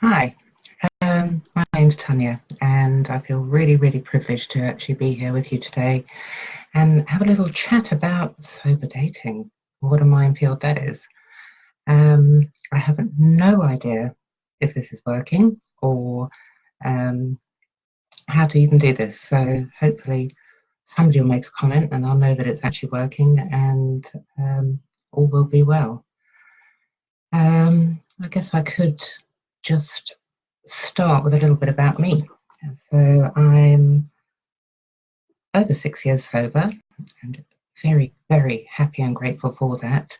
Hi, my name's Tanya, and I feel really privileged to actually be here with you today and have a little chat about sober dating. What a minefield that is. I have no idea if this is working or um, how to even do this. So hopefully somebody will make a comment and I'll know that it's actually working and all will be well. I guess I could just start with a little bit about me. So I'm over 6 years sober and very happy and grateful for that.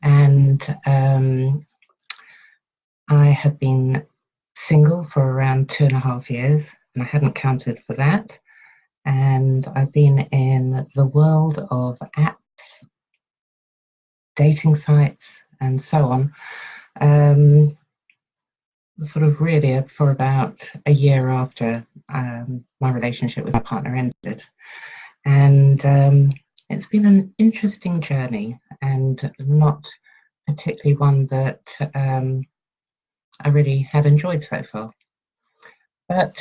And I have been single for around 2.5 years, and I hadn't counted for that. And I've been in the world of apps, dating sites, and so on. Sort of really for about a year after my relationship with my partner ended. And it's been an interesting journey and not particularly one that I really have enjoyed so far. But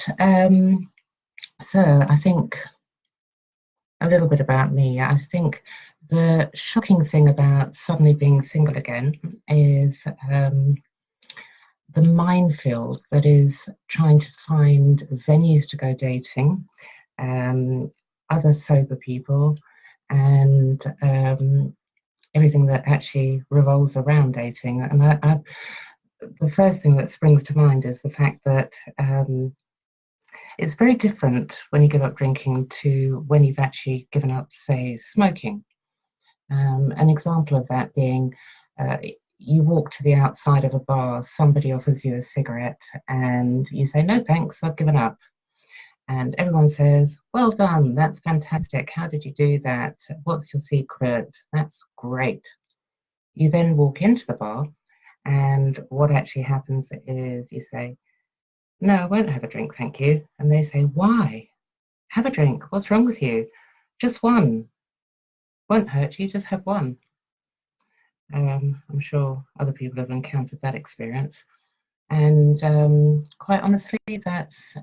so I think a little bit about me. I think the shocking thing about suddenly being single again is the minefield that is trying to find venues to go dating, other sober people, and everything that actually revolves around dating. And the first thing that springs to mind is the fact that it's very different when you give up drinking to when you've actually given up, say, smoking. An example of that being you walk to the outside of a bar, somebody offers you a cigarette, and you say, "No, thanks, I've given up." And everyone says, "Well done, that's fantastic. How did you do that? What's your secret? That's great." You then walk into the bar, and what actually happens is you say, "No, I won't have a drink, thank you." And they say, "Why? Have a drink. What's wrong with you? Just one. Won't hurt you, just have one." I'm sure other people have encountered that experience. And quite honestly, that's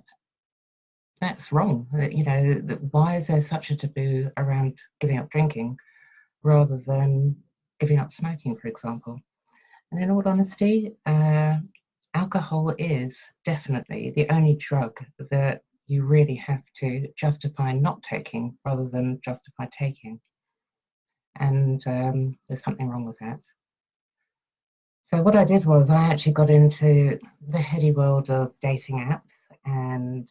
wrong. You know, why is there such a taboo around giving up drinking rather than giving up smoking, for example? And in all honesty, alcohol is definitely the only drug that you really have to justify not taking rather than justify taking. And there's something wrong with that. So what I did was I actually got into the heady world of dating apps and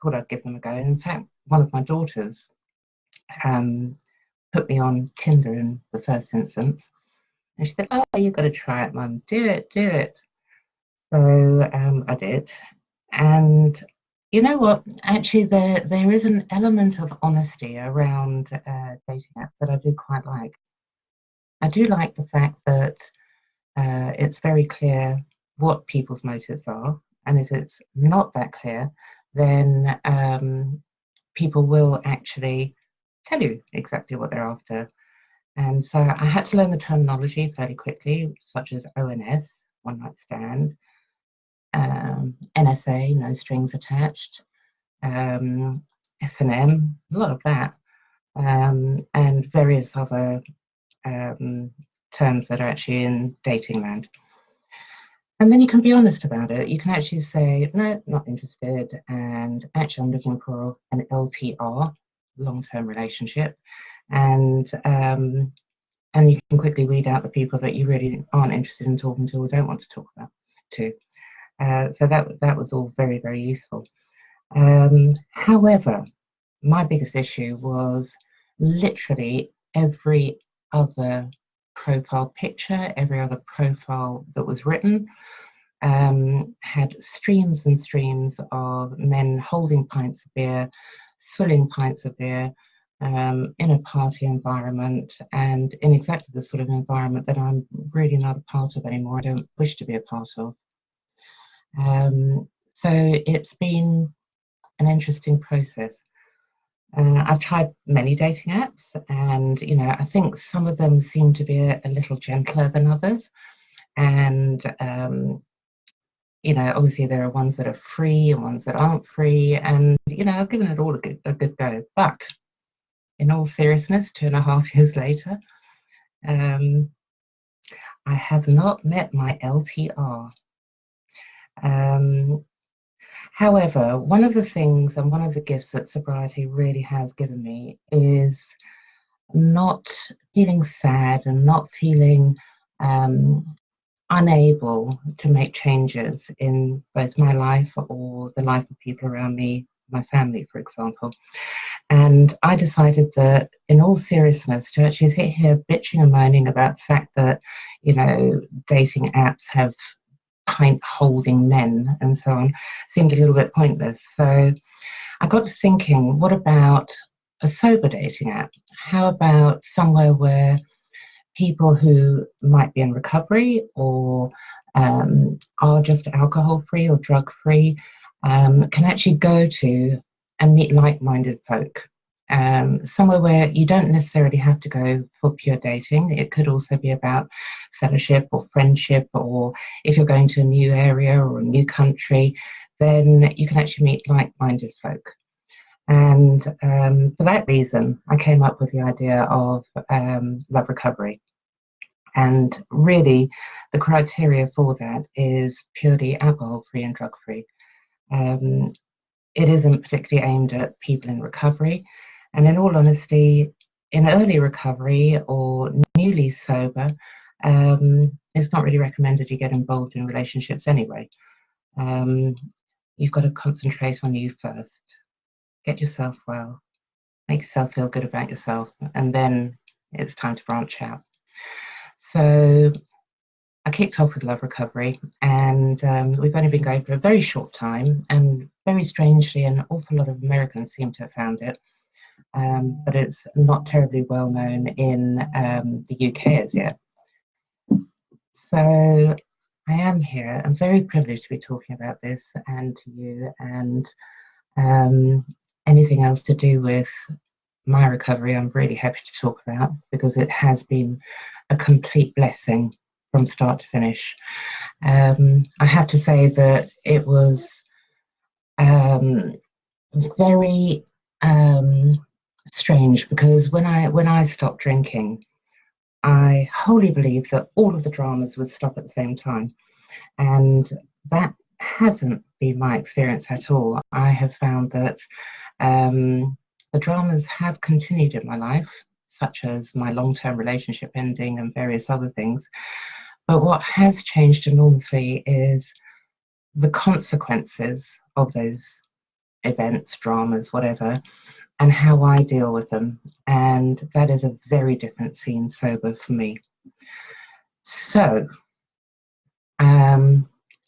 thought I'd give them a go. And in fact, one of my daughters put me on Tinder in the first instance. And she said, "Oh, you've got to try it, Mum. Do it, do it." So I did. And you know what? Actually, there is an element of honesty around dating apps that I do quite like. I do like the fact that it's very clear what people's motives are. And if it's not that clear, then people will actually tell you exactly what they're after. And so I had to learn the terminology fairly quickly, such as ONS, one night stand, NSA, no strings attached, S&M, a lot of that, and various other terms that are actually in dating land. And then you can be honest about it. You can actually say, "No, not interested," and actually I'm looking for an LTR, long-term relationship, and you can quickly weed out the people that you really aren't interested in talking to or don't want to talk about to. So that was all very useful. However, my biggest issue was literally every other profile picture, every other profile that was written had streams and streams of men holding pints of beer, swilling pints of beer, in a party environment, and in exactly the sort of environment that I'm really not a part of anymore. I don't wish to be a part of. So it's been an interesting process. I've tried many dating apps, and you know, I think some of them seem to be a little gentler than others, and obviously there are ones that are free and ones that aren't free, and I've given it all a good go. But in all seriousness, 2.5 years later, I have not met my LTR. However, one of the things and one of the gifts that sobriety really has given me is not feeling sad and not feeling unable to make changes in both my life or the life of people around me, my family, for example. And I decided that, in all seriousness, to actually sit here bitching and moaning about the fact that, dating apps have pint-holding men and so on seemed a little bit pointless. So I got to thinking, what about a sober dating app? How about somewhere where people who might be in recovery or are just alcohol-free or drug-free can actually go to and meet like-minded folk? Somewhere where you don't necessarily have to go for pure dating. It could also be about fellowship or friendship, or if you're going to a new area or a new country, then you can actually meet like-minded folk. And for that reason, I came up with the idea of LoveRecovery. And really, the criteria for that is purely alcohol-free and drug-free. It isn't particularly aimed at people in recovery. And in all honesty, in early recovery or newly sober, it's not really recommended you get involved in relationships anyway. You've got to concentrate on you first. Get yourself well. Make yourself feel good about yourself. And then it's time to branch out. So I kicked off with LoveRecovery, and we've only been going for a very short time, and very strangely, an awful lot of Americans seem to have found it, but it's not terribly well known in the UK as yet. So I am here. I'm very privileged to be talking about this and to you, and anything else to do with my recovery, I'm really happy to talk about, because it has been a complete blessing from start to finish. I have to say that it was very strange, because when I stopped drinking, I wholly believed that all of the dramas would stop at the same time, and that hasn't been my experience at all. I have found that the dramas have continued in my life, such as my long-term relationship ending and various other things. But what has changed enormously is the consequences of those events, dramas, whatever, and how I deal with them. And that is a very different scene sober for me. So,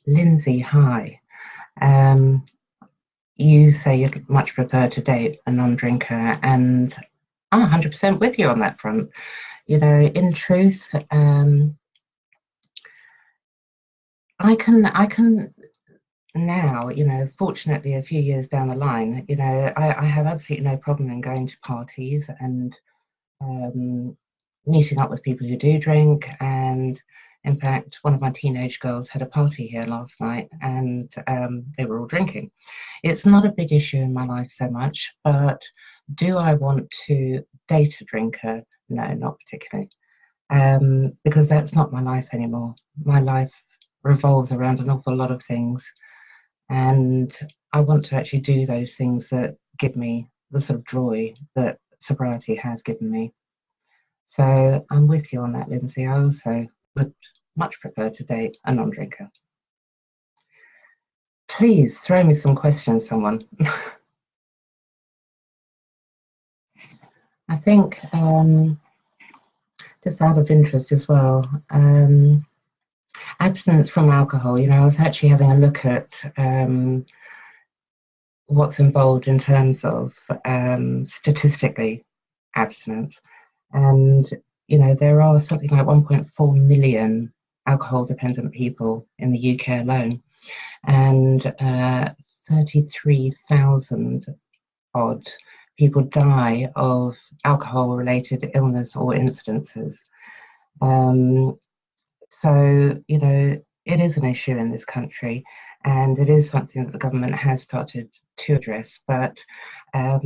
Lindsay, hi. You say you'd much prefer to date a non-drinker, and I'm 100% with you on that front. In truth, I can now, fortunately, a few years down the line, I have absolutely no problem in going to parties and meeting up with people who do drink. And in fact, one of my teenage girls had a party here last night, and they were all drinking. It's not a big issue in my life so much, but do I want to date a drinker? No, not particularly, because that's not my life anymore. My life revolves around an awful lot of things, and I want to actually do those things that give me the sort of joy that sobriety has given me. So I'm with you on that, Lindsay. I also would much prefer to date a non-drinker. Please throw me some questions, someone. I think, just out of interest as well, abstinence from alcohol. I was actually having a look at what's involved in terms of statistically abstinence, and there are something like 1.4 million alcohol dependent people in the UK alone, and 33,000 odd people die of alcohol related illness or incidences. So it is an issue in this country, and it is something that the government has started to address. But I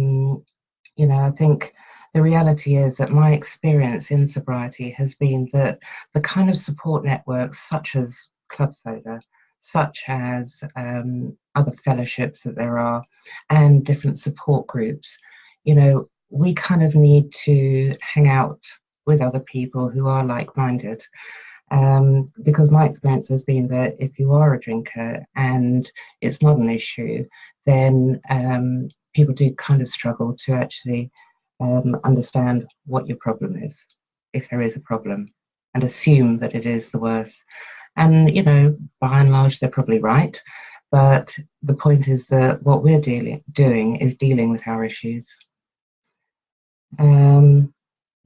think the reality is that my experience in sobriety has been that the kind of support networks, such as Club Soda, such as other fellowships that there are, and different support groups, we kind of need to hang out with other people who are like-minded. Because my experience has been that if you are a drinker and it's not an issue, then people do kind of struggle to actually understand what your problem is, if there is a problem, and assume that it is the worst. And, by and large, they're probably right. But the point is that what we're doing is dealing with our issues.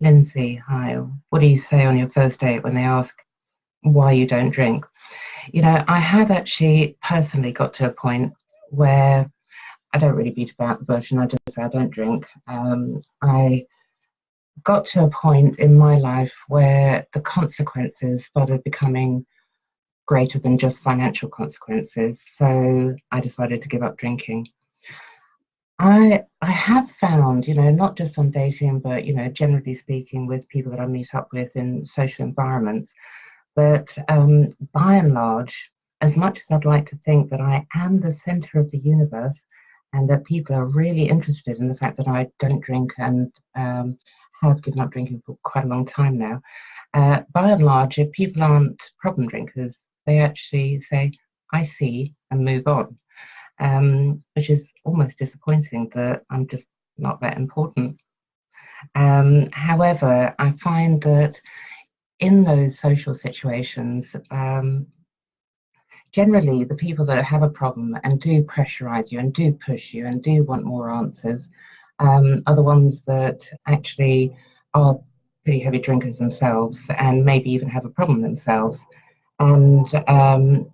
Lindsay, hi. What do you say on your first date when they ask why you don't drink? I have actually personally got to a point where I don't really beat about the bush and I just say I don't drink. I got to a point in my life where the consequences started becoming greater than just financial consequences. So I decided to give up drinking. I have found, not just on dating, but, generally speaking with people that I meet up with in social environments, that by and large, as much as I'd like to think that I am the center of the universe and that people are really interested in the fact that I don't drink and have given up drinking for quite a long time now, by and large, if people aren't problem drinkers, they actually say, I see, and move on. Which is almost disappointing that I'm just not that important. However, I find that in those social situations, generally the people that have a problem and do pressurize you and do push you and do want more answers are the ones that actually are pretty heavy drinkers themselves and maybe even have a problem themselves. And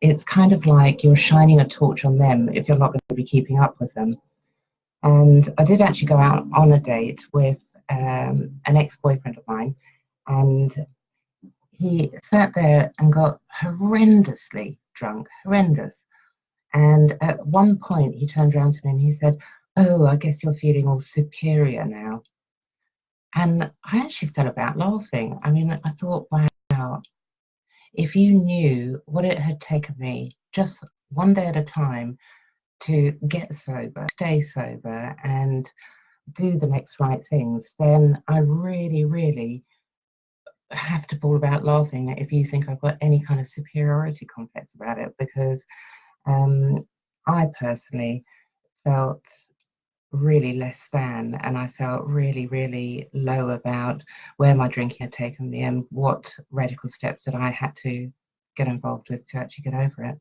it's kind of like you're shining a torch on them if you're not going to be keeping up with them. And I did actually go out on a date with an ex-boyfriend of mine, and he sat there and got horrendously drunk, horrendous. And at one point he turned around to me and he said, "Oh, I guess you're feeling all superior now." And I actually fell about laughing. I mean, I thought, wow, if you knew what it had taken me just one day at a time to get sober, stay sober, and do the next right things, then I really, really have to fall about laughing if you think I've got any kind of superiority complex about it, because I personally felt really less than, and I felt really, really low about where my drinking had taken me and what radical steps that I had to get involved with to actually get over it.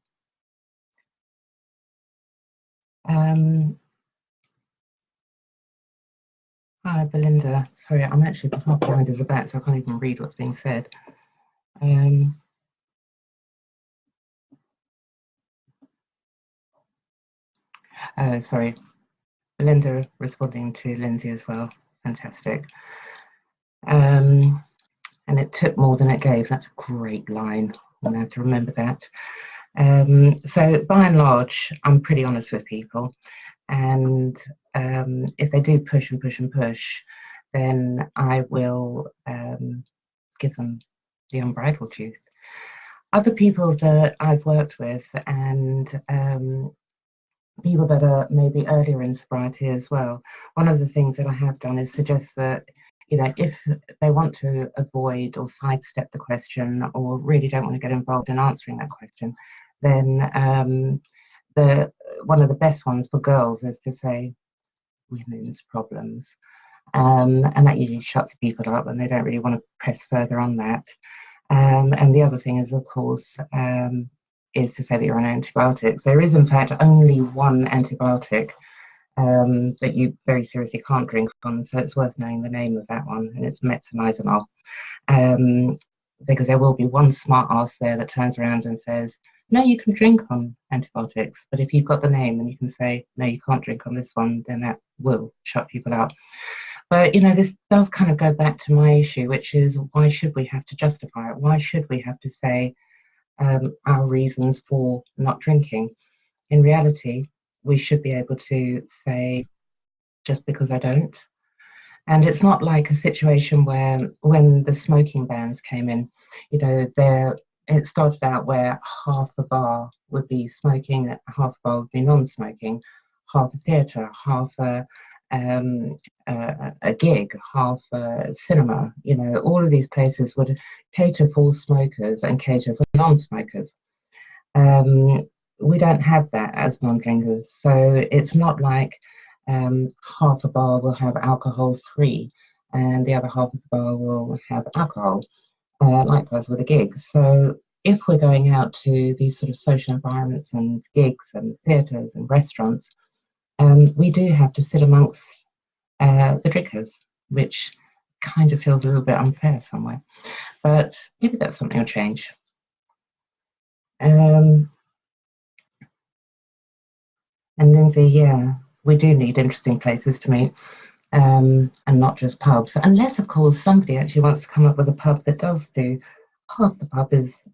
Hi, Belinda. Sorry, I'm actually half behind as a bat, so I can't even read what's being said. Sorry, Belinda responding to Lindsay as well. Fantastic. And it took more than it gave. That's a great line. I'm going to have to remember that. So by and large, I'm pretty honest with people. And if they do push and push and push, then I will give them the unbridled truth. Other people that I've worked with and people that are maybe earlier in sobriety as well, one of the things that I have done is suggest that, if they want to avoid or sidestep the question or really don't want to get involved in answering that question, then one of the best ones for girls is to say women's problems. And that usually shuts people up and they don't really want to press further on that. And the other thing is, of course, is to say that you're on antibiotics. There is, in fact, only one antibiotic that you very seriously can't drink on, so it's worth knowing the name of that one, and it's metronidazole. Because there will be one smart ass there that turns around and says, no, you can drink on antibiotics, but if you've got the name and you can say, no, you can't drink on this one, then that will shut people up. But, this does kind of go back to my issue, which is why should we have to justify it? Why should we have to say, our reasons for not drinking. In reality, we should be able to say, just because I don't. And it's not like a situation where, when the smoking bans came in, you know, it started out where half the bar would be smoking, half the bar would be non-smoking, half a theatre, half um, a gig, half a cinema. You know, all of these places would cater for smokers and cater for non-smokers. Um, we don't have that as non-drinkers, so it's not like half a bar will have alcohol free and the other half of the bar will have alcohol, likewise with a gig. So if we're going out to these sort of social environments and gigs and theatres and restaurants, we do have to sit amongst the drinkers, which kind of feels a little bit unfair somewhere. But maybe that's something will change. And Lindsay, yeah, we do need interesting places to meet. And not just pubs. Unless, of course, somebody actually wants to come up with a pub that does do half the pub is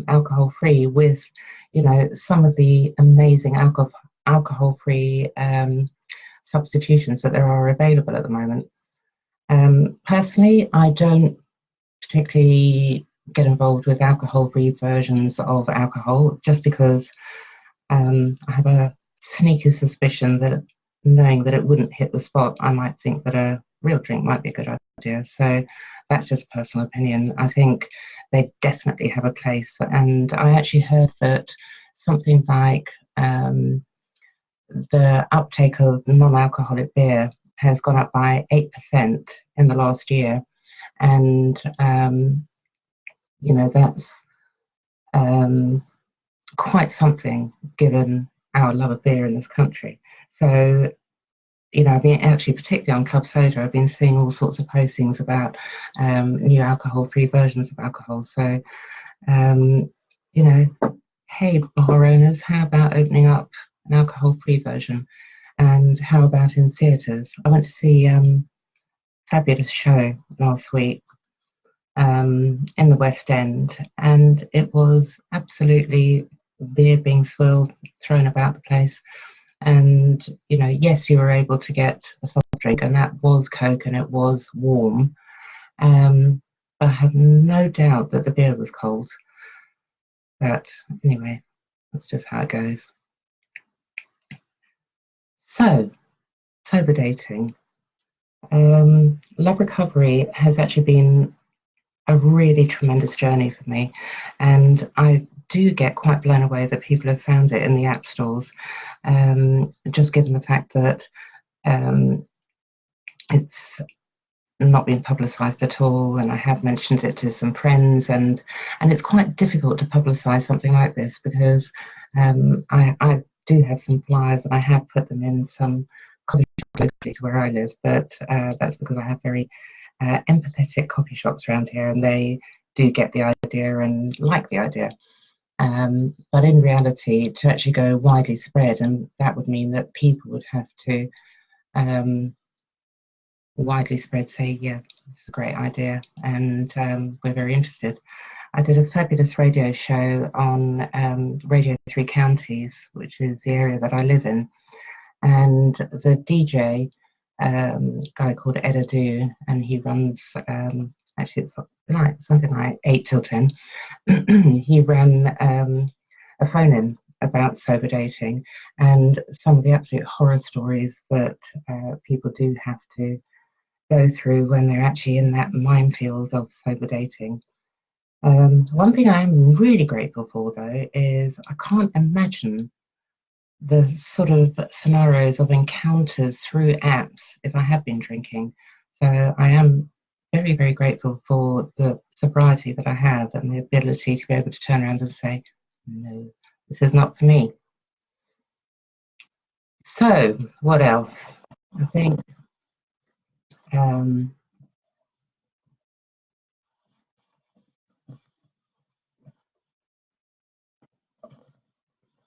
alcohol free, with, you know, some of the amazing alcohol free substitutions that there are available at the moment. Personally, I don't particularly get involved with alcohol free versions of alcohol, just because I have a sneaky suspicion that, knowing that it wouldn't hit the spot, I might think that a real drink might be a good idea. So that's just personal opinion. I think they definitely have a place. And I actually heard that something like the uptake of non-alcoholic beer has gone up by 8% in the last year. And, you know, that's quite something given our love of beer in this country. So, you know, I've been actually, particularly on Club Soda, I've been seeing all sorts of postings about new alcohol-free versions of alcohol. So, you know, hey, bar owners, how about opening up an alcohol-free version? And how about in theatres? I went to see a fabulous show last week in the West End, and it was absolutely beer being swilled, thrown about the place. And, you know, yes, you were able to get a soft drink, and that was Coke, and it was warm. But I have no doubt that the beer was cold. But anyway, that's just how it goes. So, sober dating. Love Recovery has actually been a really tremendous journey for me, and I do get quite blown away that people have found it in the app stores, just given the fact that it's not been publicised at all, and I have mentioned it to some friends, and it's quite difficult to publicise something like this, because I do have some flyers and I have put them in some coffee shops locally to where I live, but that's because I have very empathetic coffee shops around here, and they do get the idea and like the idea. But in reality, to actually go widely spread, and that would mean that people would have to widely spread say, yeah, it's a great idea, and we're very interested. I did a fabulous radio show on Radio 3 Counties, which is the area that I live in, and the DJ, guy called Ed Adu, and he runs, actually it's like something like 8 till 10, he ran a phone-in about sober dating, and some of the absolute horror stories that people do have to go through when they're actually in that minefield of sober dating. One thing I'm really grateful for, though, is I can't imagine the sort of scenarios of encounters through apps if I had been drinking. So I am very, very grateful for the sobriety that I have and the ability to be able to turn around and say, no, this is not for me. So what else? I think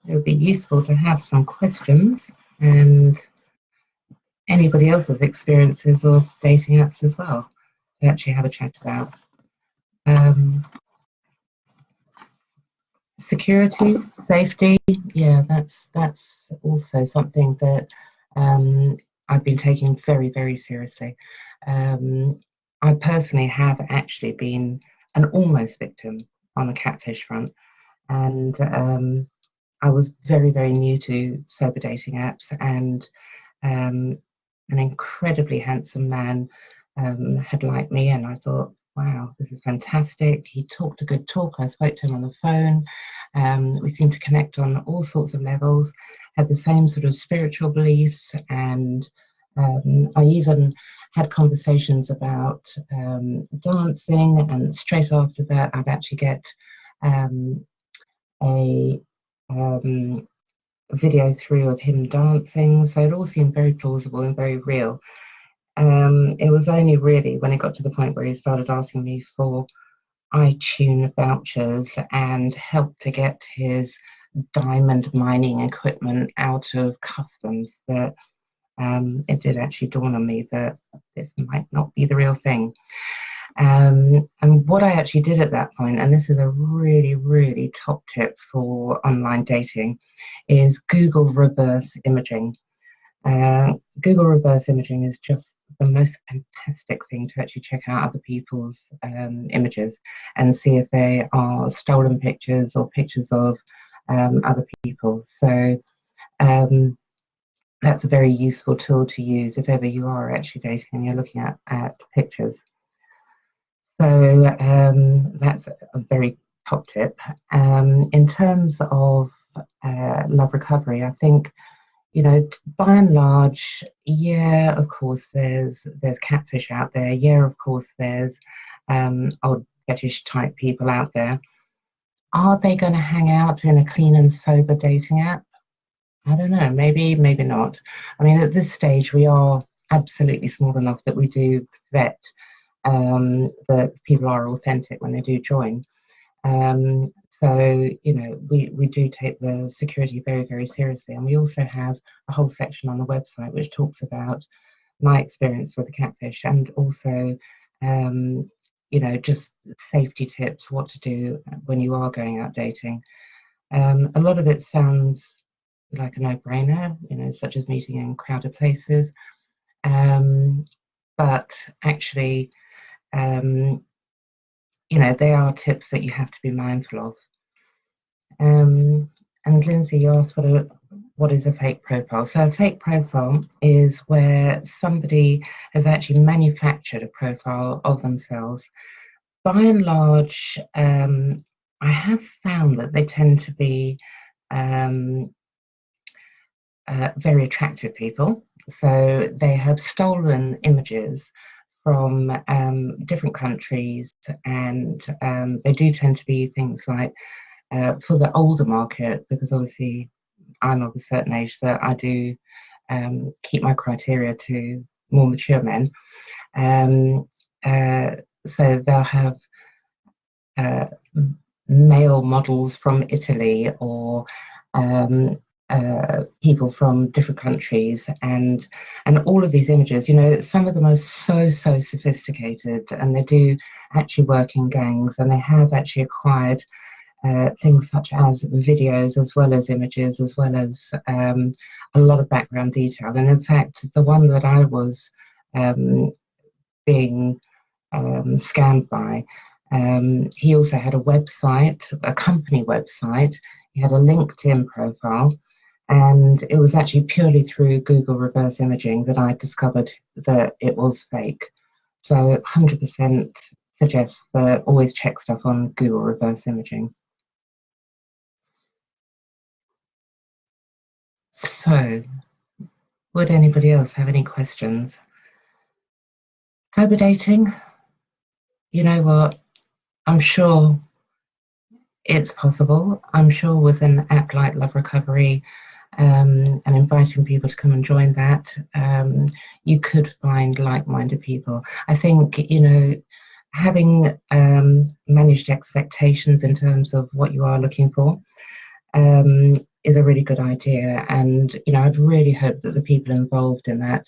it would be useful to have some questions and anybody else's experiences of dating apps as well to actually have a chat about. Security, safety, yeah, that's also something that I've been taking very, very seriously. Um, I personally have actually been an almost victim on the catfish front, and I was very, very new to sober dating apps, and um, an incredibly handsome man had liked me, and I thought, wow, this is fantastic. He talked a good talk. I spoke to him on the phone. We seemed to connect on all sorts of levels, had the same sort of spiritual beliefs, and I even had conversations about dancing. And straight after that, I'd actually get a um, video through of him dancing. So it all seemed very plausible and very real. It was only really when it got to the point where he started asking me for iTunes vouchers and help to get his diamond mining equipment out of customs that it did actually dawn on me that this might not be the real thing. And what I actually did at that point, and this is a really, really top tip for online dating, is Google reverse imaging. Google reverse imaging is just the most fantastic thing to actually check out other people's images and see if they are stolen pictures or pictures of other people. So that's a very useful tool to use if ever you are actually dating and you're looking at pictures. So that's a very top tip. In terms of love recovery, I think, by and large, yeah, of course, there's catfish out there. Yeah, of course, there's old fetish type people out there. Are they going to hang out in a clean and sober dating app? I don't know. Maybe, maybe not. I mean, at this stage, we are absolutely small enough that we do vet that people are authentic when they do join. So, we do take the security very, very seriously. And we also have a whole section on the website which talks about my experience with the catfish and also, just safety tips, what to do when you are going out dating. A lot of it sounds like a no-brainer, such as meeting in crowded places. But actually, they are tips that you have to be mindful of. And Lindsay, you asked what is a fake profile. So a fake profile is where somebody has actually manufactured a profile of themselves. By and large, I have found that they tend to be very attractive people. So they have stolen images from different countries, and they do tend to be things like for the older market, because obviously I'm of a certain age that I do keep my criteria to more mature men. So they'll have male models from Italy or people from different countries, and all of these images, some of them are so sophisticated, and they do actually work in gangs, and they have actually acquired things such as videos as well as images, as well as a lot of background detail. And in fact, the one that I was being scammed by, he also had a website, a company website. He had a LinkedIn profile, and it was actually purely through Google reverse imaging that I discovered that it was fake. So 100% suggest that always check stuff on Google reverse imaging. So, would anybody else have any questions? Sober dating? You know what? I'm sure it's possible. I'm sure with an app like Love Recovery and inviting people to come and join that, you could find like-minded people. I think, having managed expectations in terms of what you are looking for is a really good idea. And, I'd really hope that the people involved in that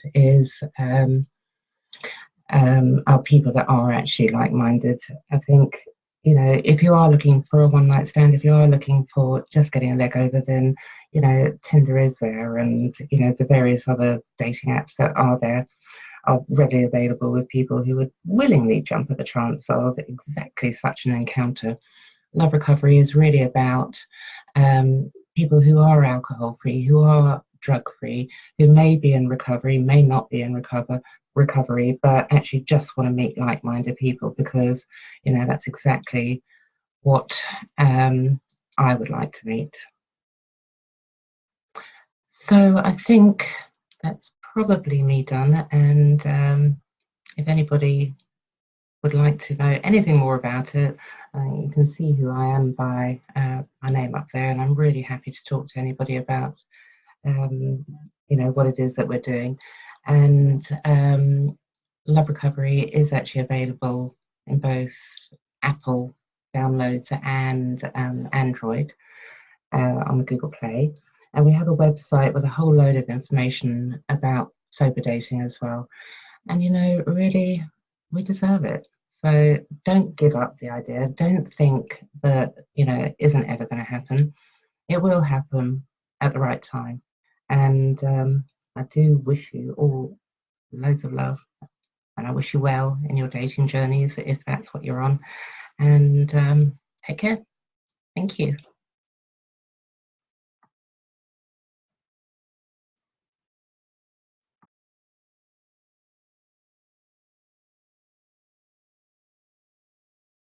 are people that are actually like-minded. I think, you know, if you are looking for a one night stand, if you are looking for just getting a leg over, then, you know, Tinder is there, and, you know, the various other dating apps that are there are readily available with people who would willingly jump at the chance of exactly such an encounter. Love Recovery is really about people who are alcohol free, who are drug free, who may be in recovery, may not be in recovery, but actually just want to meet like minded people, because, you know, that's exactly what I would like to meet. So I think that's probably me done. And if anybody would like to know anything more about it, you can see who I am by my name up there, and I'm really happy to talk to anybody about you know, what it is that we're doing. And Love Recovery is actually available in both Apple downloads and Android on the Google Play. And we have a website with a whole load of information about sober dating as well. And, you know, really, we deserve it. So don't give up the idea. Don't think that, you know, it isn't ever going to happen. It will happen at the right time. And I do wish you all loads of love. And I wish you well in your dating journeys, if that's what you're on. And take care. Thank you.